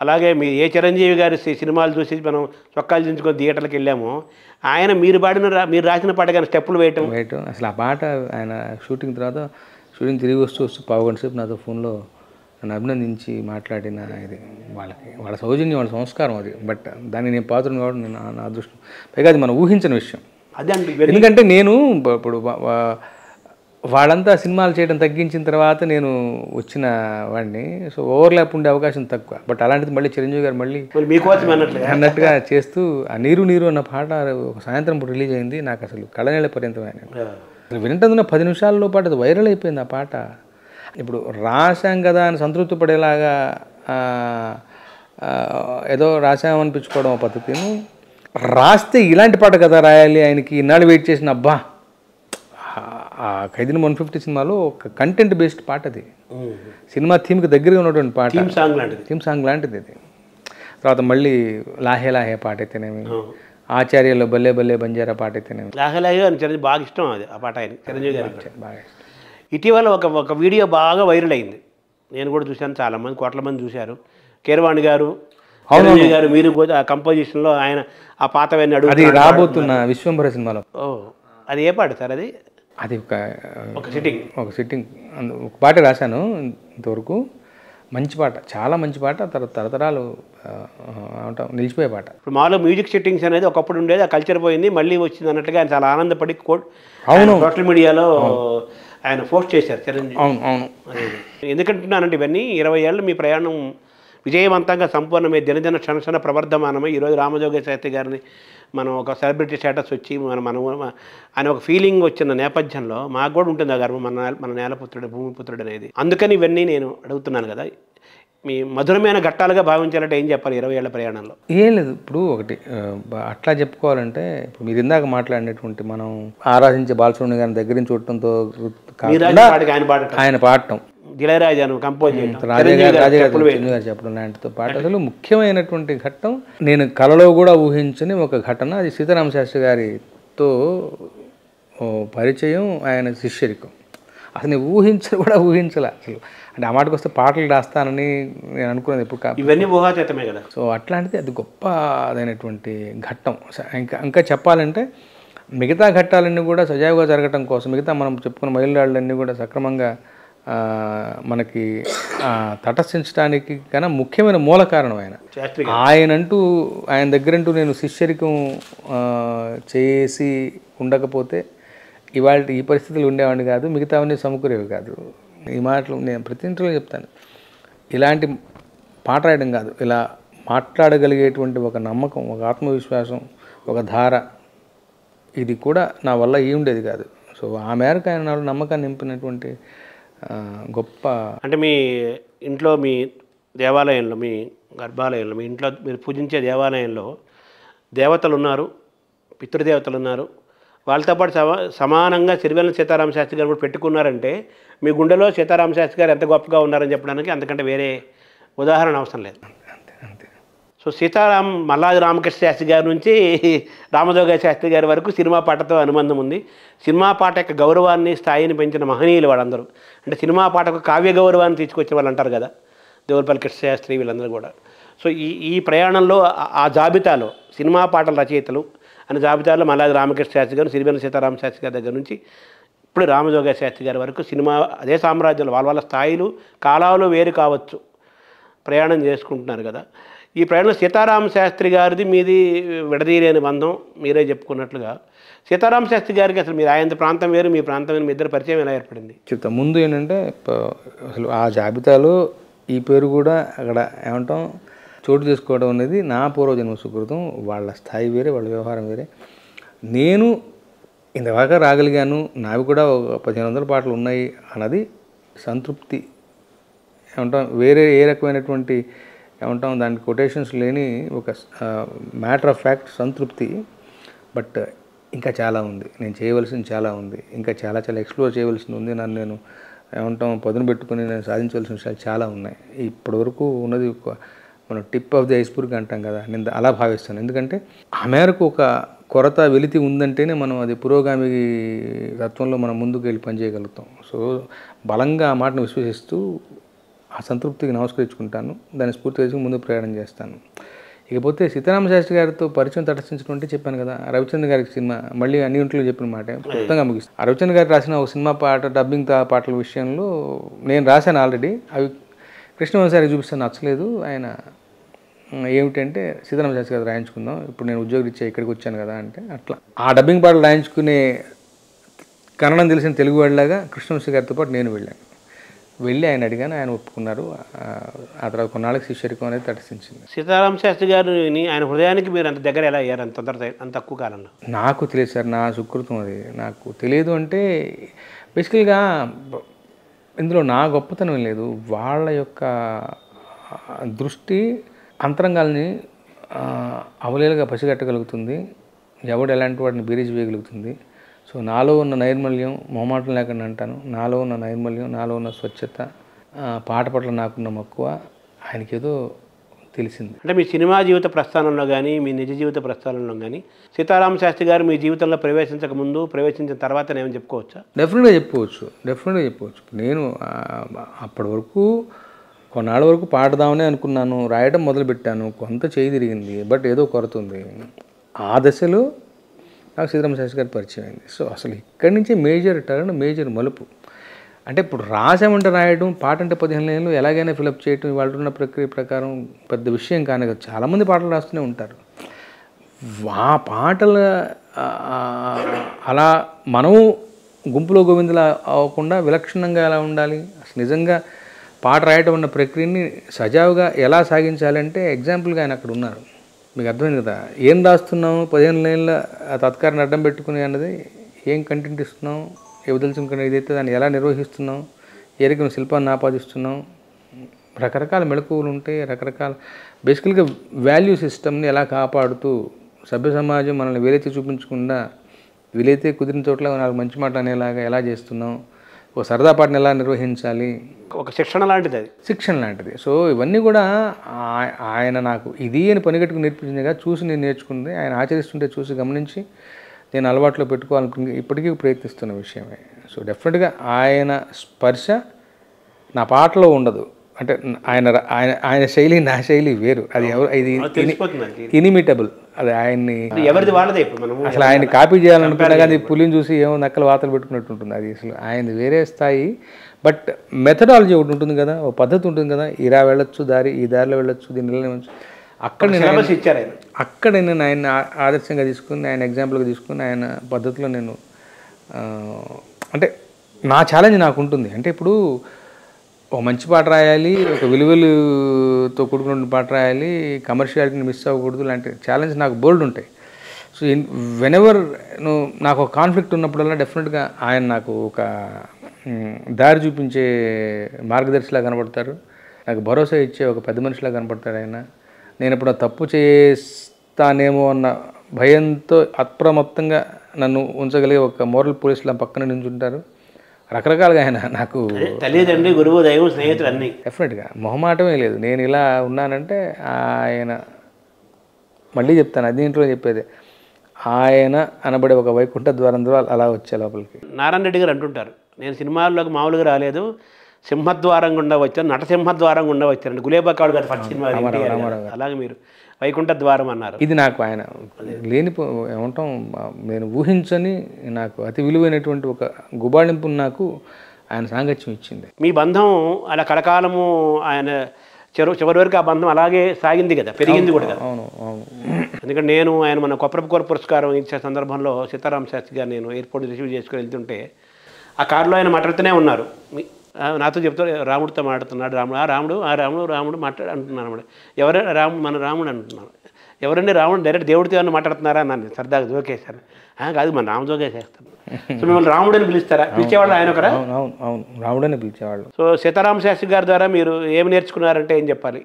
అలాగే మీ ఏ చిరంజీవి గారి సినిమాలు చూసి మనం చొక్కాలు దించుకొని థియేటర్‌కెళ్ళామో, ఆయన మీరు రాసిన పాట గాని స్టెప్పులు వేయటం. అసలు ఆ పాట ఆయన షూటింగ్ తర్వాత షూటింగ్ తిరిగి వస్తూ పావుగంట సేపు నాతో ఫోన్‌లో నన్ను అభినందించి మాట్లాడిన ఇది వాళ్ళ సౌజన్యం, వాళ్ళ సంస్కారం అది. బట్ దాన్ని నేను పాత్రను కాబట్టి నా అదృష్టం. పైగా అది మనం ఊహించని విషయం. అదే అండి. ఎందుకంటే నేను ఇప్పుడు వాళ్ళంతా సినిమాలు చేయడం తగ్గించిన తర్వాత నేను వచ్చిన వాడిని. సో ఓవర్లాప్ ఉండే అవకాశం తక్కువ. బట్ అలాంటిది మళ్ళీ చిరంజీవి గారు మళ్ళీ మీకోసం అన్నట్టుగా చేస్తూ ఆ నీరు నీరు అన్న పాట ఒక సాయంత్రం పూట రిలీజ్ అయింది. నాకు అసలు కళ్ళనీళ్ళ పర్యంతమైన అసలు వింటున్న 10 నిమిషాల్లో పాటు అది వైరల్ అయిపోయింది ఆ పాట. ఇప్పుడు రాశాం కదా అని సంతృప్తి పడేలాగా ఏదో రాసామనిపించుకోవడం ఒక పద్ధతిను, రాస్తే ఇలాంటి పాట కదా రాయాలి ఆయనకి ఇన్నాళ్ళు వెయిట్ చేసిన అబ్బా ఆ ఖైదీని 150 సినిమాలో ఒక కంటెంట్ బేస్డ్ పాట అది. సినిమా థీమ్కి దగ్గరగా ఉన్నటువంటి పాట, థీమ్ సాంగ్ లాంటిది అది. తర్వాత మళ్ళీ లాహే లాహే పాట అయితేనేమి, ఆచార్యలో బల్లే బల్లే బంజారా పాట అయితేనేమి, లాహే లాహే చిరంజీవి బాగా ఇష్టం అది. ఆ పాట ఆయన చిరంజీవి గారు బాగా ఇష్టం. ఇటీవల ఒక వీడియో బాగా వైరల్ అయింది. నేను కూడా చూశాను, చాలామంది కోట్ల మంది చూశారు. కీరవాణి గారు, చిరంజీవి గారు, మీరు ఆ కంపోజిషన్లో ఆయన ఆ పాతవన్నీ అది రాబోతున్న విశ్వంభర సినిమాలో. అది ఏ పాట సార్? అది ఒక సిట్టింగ్ ఒక పాట రాశాను ఇంతవరకు. మంచి పాట, చాలా మంచి పాట. తరతరాలు నిలిచిపోయే పాట. ఇప్పుడు మాలో మ్యూజిక్ సిట్టింగ్స్ అనేది ఒకప్పుడు ఉండేది, ఆ కల్చర్ పోయింది, మళ్ళీ వచ్చింది అన్నట్టుగా ఆయన చాలా ఆనందపడి సోషల్ మీడియాలో ఆయన పోస్ట్ చేశారు చిరంజీవి. అవును. ఎందుకంటున్నానంటే ఇవన్నీ 20 ఏళ్ళు మీ ప్రయాణం విజయవంతంగా సంపూర్ణమై దినదిన క్షణక్షణ ప్రవర్ధమానమై ఈరోజు రామజోగ శాస్త్రి గారిని మనం ఒక సెలబ్రిటీ స్టేటస్ వచ్చి మనం ఆయన ఒక ఫీలింగ్ వచ్చిన నేపథ్యంలో మాకు కూడా ఉంటుంది ఆ గర్వం, మన నేలపుత్రుడు, భూమిపుత్రుడు అనేది. అందుకని ఇవన్నీ నేను అడుగుతున్నాను కదా. మీ మధురమైన ఘట్టాలుగా భావించాలంటే ఏం చెప్పాలి 20 ఏళ్ల ప్రయాణంలో? ఏం లేదు. ఇప్పుడు ఒకటి అట్లా చెప్పుకోవాలంటే, ఇప్పుడు మీరు ఇందాక మాట్లాడినటువంటి మనం ఆరాధించే బాలసుబ్రహ్మణ్యం గారిని దగ్గర నుంచి చూడటంతో ఆయన పాడటం, దిళరాజాను కంపోజ్ చేయడం, చెప్పడం లాంటితో పాటు అసలు ముఖ్యమైనటువంటి ఘట్టం, నేను కలలో కూడా ఊహించని ఒక ఘటన. అది సీతారామ శాస్త్రి గారితో పరిచయం, ఆయన శిష్యరికం. అసలు నేను ఊహించలే అసలు. అంటే ఆ మాటకు వస్తే పాటలు రాస్తానని నేను అనుకున్నది ఎప్పుడు. ఇవన్నీ ఊహాతీతమే కదా. సో అట్లాంటిది అది గొప్పదైనటువంటి ఘట్టం. ఇంకా చెప్పాలంటే మిగతా ఘట్టాలన్నీ కూడా సజావుగా జరగటం కోసం, మిగతా మనం చెప్పుకున్న మైలురాళ్ళన్నీ కూడా సక్రమంగా మనకి తటస్థించడానికి కన్నా ముఖ్యమైన మూల కారణం ఆయన దగ్గరంటూ నేను శిష్యరికం చేసి ఉండకపోతే ఇవాళ ఈ పరిస్థితులు ఉండేవాడిని కాదు, మిగతావన్నీ సమకూరేవి కాదు. ఈ మాటలు నేను ప్రతి ఇంట్లో చెప్తాను. ఇలాంటి పాట రాయడం కాదు, ఇలా మాట్లాడగలిగేటువంటి ఒక నమ్మకం, ఒక ఆత్మవిశ్వాసం, ఒక ధార, ఇది కూడా నా వల్ల ఉండేది కాదు. సో ఆ మేరకు ఆయన నాలో నమ్మకాన్ని నింపినటువంటి గొప్ప. అంటే మీ ఇంట్లో, మీ దేవాలయంలో, మీ గర్భాలయంలో, మీ ఇంట్లో మీరు పూజించే దేవాలయంలో దేవతలు ఉన్నారు, పితృదేవతలు ఉన్నారు. వాళ్ళతో పాటు సమానంగా సిరివెన్నెల సీతారామ శాస్త్రి గారు కూడా పెట్టుకున్నారంటే మీ గుండెలో సీతారామ శాస్త్రి గారు ఎంత గొప్పగా ఉన్నారని చెప్పడానికి అంతకంటే వేరే ఉదాహరణ అవసరం లేదు. అంతే. సో మల్లాది రామకృష్ణ శాస్త్రి గారి నుంచి రామజోగ శాస్త్రి గారి వరకు సినిమా పాటతో అనుబంధం ఉంది. సినిమా పాట యొక్క గౌరవాన్ని, స్థాయిని పెంచిన మహనీయులు వాళ్ళందరూ. అంటే సినిమా పాటకు కావ్య గౌరవాన్ని తీసుకొచ్చిన వాళ్ళు అంటారు కదా, దేవులపల్లి కృష్ణ శాస్త్రి, వీళ్ళందరూ కూడా. సో ఈ ప్రయాణంలో ఆ జాబితాలో సినిమా పాటల రచయితలు అనే జాబితాలో మల్లాది రామకృష్ణ శాస్త్రి గారు, సిరివెన్నెల సీతారామ శాస్త్రి గారి దగ్గర నుంచి ఇప్పుడు రామజోగ శాస్త్రి గారి వరకు సినిమా అదే సామ్రాజ్యంలో వాళ్ళ స్థాయిలు, కాలాలు వేరు కావచ్చు, ప్రయాణం చేసుకుంటున్నారు కదా. ఈ ప్రయాణంలో సీతారామ శాస్త్రి గారిది మీది విడదీయలేని బంధం. మీరే చెప్పుకున్నట్లుగా సీతారామ శాస్త్రి గారికి అసలు మీరు ఆయన ప్రాంతం వేరు, మీ ప్రాంతం వేరు, మీ ఇద్దరు పరిచయం ఎలా ఏర్పడింది? చెప్తా. ముందు ఏంటంటే అసలు ఆ జాబితాలో ఈ పేరు కూడా అక్కడ ఏమంటాం చోటు చేసుకోవడం అనేది నా పూర్వజన్మ సుకృతం. వాళ్ళ స్థాయి వేరే, వాళ్ళ వ్యవహారం వేరే. నేను ఇంతవరకు రాగలిగాను, నావి కూడా 1500 పాటలు ఉన్నాయి అన్నది సంతృప్తి. ఏమంటాం వేరే ఏ రకమైనటువంటి ఏమంటాం దానికి కొటేషన్స్ లేని ఒక మ్యాటర్ ఆఫ్ ఫ్యాక్ట్ సంతృప్తి. బట్ ఇంకా చాలా ఉంది, నేను చేయవలసింది చాలా ఉంది, ఇంకా చాలా ఎక్స్ప్లోర్ చేయవలసింది ఉంది. నేను ఏమంటాం పదును పెట్టుకుని నేను సాధించవలసిన విషయాలు చాలా ఉన్నాయి. ఇప్పటివరకు ఉన్నది మనం టిప్ ఆఫ్ ది ఐస్బర్గ్ అంటాం కదా, నేను అలా భావిస్తాను. ఎందుకంటే ఆ మేరకు ఒక కొరత వెలితి ఉందంటేనే మనం అది పురోగామి తత్వంలో మనం ముందుకు వెళ్ళి పనిచేయగలుగుతాం. సో బలంగా ఆ మాటను విశ్వసిస్తూ ఆ సంతృప్తికి నమస్కరించుకుంటాను, దాన్ని స్ఫూర్తి చేసుకుని ముందు ప్రయాణం చేస్తాను. ఇకపోతే సీతారామ శాస్త్రి గారితో పరిచయం తటస్థించుకుంటే చెప్పాను కదా, రవిచంద్ర గారికి సినిమా మళ్ళీ అన్ని ఇంట్లో చెప్పిన మాట క్లుప్తంగా ముగిస్తాను. రవిచంద్ర గారు రాసిన ఒక సినిమా పాట డబ్బింగ్ పాటల విషయంలో నేను రాశాను ఆల్రెడీ, అవి కృష్ణవంశారికి చూపిస్తే నచ్చలేదు. ఆయన ఏమిటంటే సీతారామ శాస్త్రి గారు రాయించుకుందాం, ఇప్పుడు నేను ఉద్యోగరీత్యా ఇక్కడికి వచ్చాను కదా అంటే, అట్లా ఆ డబ్బింగ్ పాటలు రాయించుకునే కన్నడం తెలిసిన తెలుగు వాళ్ళలాగా కృష్ణవంశీ గారితో పాటు నేను వెళ్ళి ఆయన అడిగాను, ఆయన ఒప్పుకున్నారు. ఆ తర్వాత కొన్నాళ్ళకి శిష్యరికం అనేది తటస్థించింది. సీతారామ శాస్త్రి గారిని ఆయన హృదయానికి మీరు అంత దగ్గర ఎలా అయ్యారు అంత తక్కువ కాలంలో? నాకు తెలియదు సార్, నా సుకృతం అది. నాకు తెలియదు అంటే బేసికల్గా ఇందులో నా గొప్పతనం లేదు, వాళ్ళ యొక్క దృష్టి అంతరంగాల్ని అవలేలుగా పసిగట్టగలుగుతుంది, ఎవడు ఎలాంటి వాడిని బీరీజ్ వేయగలుగుతుంది. సో నాలో ఉన్న నైర్మల్యం, మొహమాటం లేకుండా అంటాను, నాలో ఉన్న నైర్మల్యం, నాలో ఉన్న స్వచ్ఛత, పాట పట్ల నాకున్న మక్కువ ఆయనకేదో తెలిసింది. అంటే మీ సినిమా జీవిత ప్రస్థానంలో కానీ మీ నిజ జీవిత ప్రస్థానంలో కానీ సీతారామ శాస్త్రి గారు మీ జీవితంలో ప్రవేశించక ముందు, ప్రవేశించిన తర్వాత నేను చెప్పుకోవచ్చా? డెఫినెట్గా చెప్పవచ్చు. నేను అప్పటి వరకు కొన్నాళ్ళ వరకు పాడదామని అనుకున్నాను, రాయడం మొదలుపెట్టాను, కొంత చేయి తిరిగింది, బట్ ఏదో కొరత ఉంది. ఆ దశలో నాకు సీతారామ శాస్త్రి గారు పరిచయం అయింది. సో అసలు ఇక్కడి నుంచే మేజర్ మలుపు. అంటే ఇప్పుడు రాసామంటే రాయడం, పాట అంటే 15 లైన్లు ఎలాగైనా ఫిలప్ చేయడం ఇవాళ ఉన్న ప్రక్రియ ప్రకారం పెద్ద విషయం కానీ కదా. చాలామంది పాటలు రాస్తూనే ఉంటారు. ఆ పాటల అలా మనము గుంపులో గోవిందులా అవ్వకుండా విలక్షణంగా ఎలా ఉండాలి, అసలు నిజంగా పాట రాయటం ఉన్న ప్రక్రియని సజావుగా ఎలా సాగించాలంటే ఎగ్జాంపుల్గా ఆయన అక్కడ ఉన్నారు. మీకు అర్థమైంది కదా, ఏం రాస్తున్నాం 15 లైన్ల తత్కారాన్ని అడ్డం పెట్టుకుని అన్నది, ఏం కంటెంట్ ఇస్తున్నాం, వదిలించుకుని ఏదైతే దాన్ని ఎలా నిర్వహిస్తున్నాం, ఏ రకమైన శిల్పాన్ని ఆపాదిస్తున్నాం, రకరకాల మెళకువలు ఉంటాయి, రకరకాల బేసికల్గా వాల్యూ సిస్టమ్ని ఎలా కాపాడుతూ సభ్య సమాజం మనల్ని వేలైతే చూపించకుండా వీలైతే కుదిరిన చోట్ల నాకు మంచి మాట అనేలాగా ఎలా చేస్తున్నాం, ఒక సరదా పాటను ఎలా నిర్వహించాలి, ఒక శిక్షణ లాంటిది. సో ఇవన్నీ కూడా ఆయన నాకు ఇది అని పనిగట్టుకుని నేర్పించిందిగా, చూసి నేను నేర్చుకుంది, ఆయన ఆచరిస్తుంటే చూసి గమనించి నేను అలవాట్లో పెట్టుకోవాలనుకుని ఇప్పటికీ ప్రయత్నిస్తున్న విషయమే. సో డెఫినెట్గా ఆయన స్పర్శ నా పాటలో ఉండదు. అంటే ఆయన శైలి నా శైలి వేరు, అది ఇది ఇనిమిటబుల్, అది ఆయన్ని అసలు ఆయన కాపీ చేయాలనుకున్నా కానీ పులిని చూసి ఏమో నక్కలు వాతలు పెట్టుకున్నట్టు ఉంటుంది. అది అసలు ఆయనది వేరే స్థాయి. బట్ మెథడాలజీ ఒకటి ఉంటుంది కదా, ఒక పద్ధతి ఉంటుంది కదా, ఇలా వెళ్ళొచ్చు దారి, ఈ దారిలో వెళ్ళొచ్చు, దీన్ని వెళ్ళవచ్చు. అక్కడ నేను ఆయన ఆదర్శంగా తీసుకుని, ఆయన ఎగ్జాంపుల్గా తీసుకుని, ఆయన పద్ధతిలో నేను అంటే నా ఛాలెంజ్ నాకు ఉంటుంది. అంటే ఇప్పుడు ఒక మంచి పాట రాయాలి, ఒక విలువలతో కూడుకున్న పాట రాయాలి, కమర్షియాలిటీని మిస్ అవ్వకూడదు, లాంటి ఛాలెంజ్ నాకు బోల్డ్ ఉంటాయి. సో వెనెవర్ నాకు ఒక కాన్ఫ్లిక్ట్ ఉన్నప్పుడల్లా డెఫినెట్గా ఆయన నాకు ఒక దారి చూపించే మార్గదర్శిలా కనపడతారు, నాకు భరోసా ఇచ్చే ఒక పెద్ద మనిషిలా కనపడతారు ఆయన. నేను ఇప్పుడు తప్పు చేస్తానేమో అన్న భయంతో అప్రమత్తంగా నన్ను ఉంచగలిగే ఒక మోరల్ పోలీసులా పక్కన నించుంటారు. రకరకాలుగా ఆయన నాకు తల్లిదండ్రి, గురువు, దైవం, స్నేహితులు అన్నీ. డెఫినెట్గా మొహమాటమే లేదు. నేను ఇలా ఉన్నానంటే ఆయన, మళ్ళీ చెప్తాను, అది ఇంట్లో చెప్పేది, ఆయన అనబడే ఒక వైకుంఠ ద్వారం ద్వారా అలా వచ్చే లోపలికి. నారాయణ రెడ్డి గారు అంటుంటారు, నేను సినిమాల్లోకి మామూలుగా రాలేదు, సింహద్వారం గుండా వచ్చాను, నటసింహద్వారం గుండా వచ్చారండి. గులేబకాడు గారు ఫస్ట్ సినిమా, అలాగే మీరు వైకుంఠ ద్వారం అన్నారు. ఇది నాకు ఆయన ఏమంటాం, నేను ఊహించని నాకు అతి విలువైనటువంటి ఒక గుబాళింపు నాకు ఆయన సాంగత్యం ఇచ్చింది. మీ బంధం అలా కలకాలము ఆయన చివరి వరకు ఆ బంధం అలాగే సాగింది కదా, పెరిగింది కూడా కదా. అవును. ఎందుకంటే నేను ఆయన మన కొప్పరపుకోర పురస్కారం ఇచ్చే సందర్భంలో సీతారామ శాస్త్రి గారు నేను ఎయిర్పోర్ట్ రిసీవ్ చేసుకుని వెళ్తుంటే ఆ కారులో ఆయన మాట్లాడుతూనే ఉన్నారు. నాతో చెప్తూ రాముడితో మాట్లాడుతున్నాడు, రాముడు మాట్లాడు అంటున్నాను అన్నమాట. మన రాముడు అంటున్నాను. ఎవరండి రాముడు? డైరెక్ట్ దేవుడితో ఏమన్నా మాట్లాడుతున్నారా అన్నాను సరదాగా, జోకేశాను. కాదు, మన రామజోగే చేస్తాను. సో మిమ్మల్ని రాముడు అని పిలుస్తారా? పిలిచేవాళ్ళు ఆయన ఒకరా? అవును, రాముడని పిలిచేవాళ్ళు. సో సీతారామ శాస్త్రి గారి ద్వారా మీరు ఏమి నేర్చుకున్నారంటే ఏం చెప్పాలి?